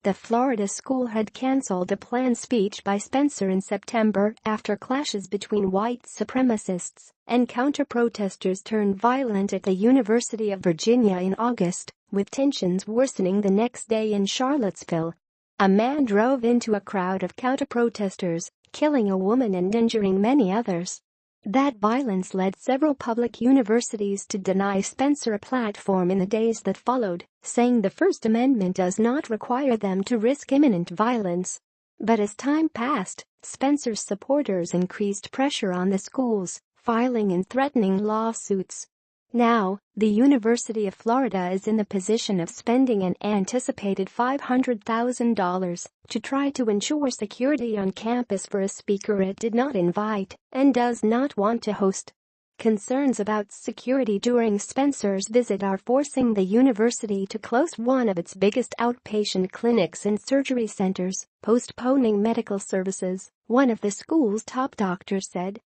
The Florida school had canceled a planned speech by Spencer in September after clashes between white supremacists and counter-protesters turned violent at the University of Virginia in August, with tensions worsening the next day in Charlottesville. A man drove into a crowd of counter-protesters, killing a woman and injuring many others. That violence led several public universities to deny Spencer a platform in the days that followed, saying the First Amendment does not require them to risk imminent violence. But as time passed, Spencer's supporters increased pressure on the schools, filing and threatening lawsuits. Now, the University of Florida is in the position of spending an anticipated $500,000 to try to ensure security on campus for a speaker it did not invite and does not want to host. Concerns about security during Spencer's visit are forcing the university to close one of its biggest outpatient clinics and surgery centers, postponing medical services, one of the school's top doctors said.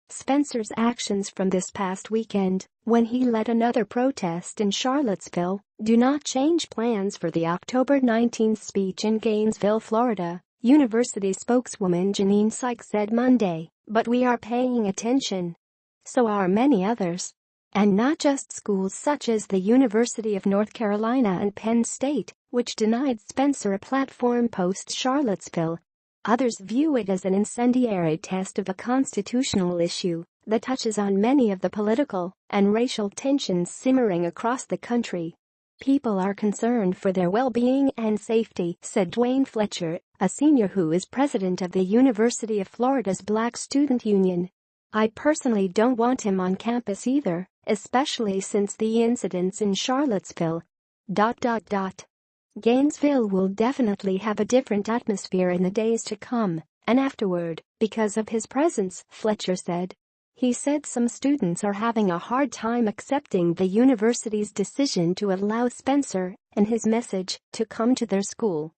Spencer's actions from this past weekend, when he led another protest in Charlottesville, do not change plans for the October 19th speech in Gainesville, Florida, university spokeswoman Janine Sykes said Monday, but we are paying attention. So are many others. And not just schools such as the University of North Carolina and Penn State, which denied Spencer a platform post-Charlottesville. Others view it as an incendiary test of a constitutional issue that touches on many of the political and racial tensions simmering across the country. People are concerned for their well-being and safety, said Dwayne Fletcher, a senior who is president of the University of Florida's Black Student Union. I personally don't want him on campus either, especially since the incidents in Charlottesville. Gainesville will definitely have a different atmosphere in the days to come and afterward because of his presence, Fletcher said. He said some students are having a hard time accepting the university's decision to allow Spencer and his message to come to their school.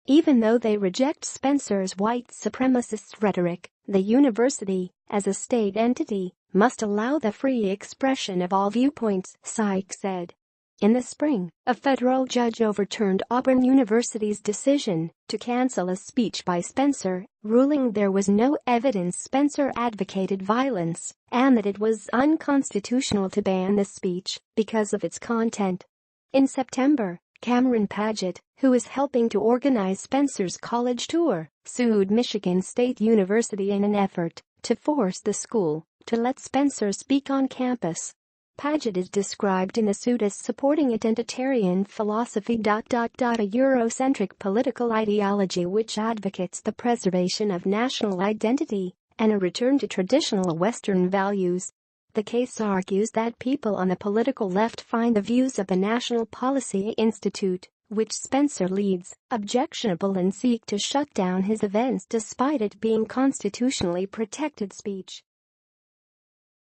Even though they reject Spencer's white supremacist rhetoric, the university, as a state entity, must allow the free expression of all viewpoints, Sykes said. In the spring, a federal judge overturned Auburn University's decision to cancel a speech by Spencer, ruling there was no evidence Spencer advocated violence and that it was unconstitutional to ban the speech because of its content. In September, Cameron Paget, who is helping to organize Spencer's college tour, sued Michigan State University in an effort to force the school to let Spencer speak on campus. Paget is described in the suit as supporting identitarian philosophy. A Eurocentric political ideology which advocates the preservation of national identity and a return to traditional Western values. The case argues that people on the political left find the views of the National Policy Institute, which Spencer leads, objectionable and seek to shut down his events despite it being constitutionally protected speech.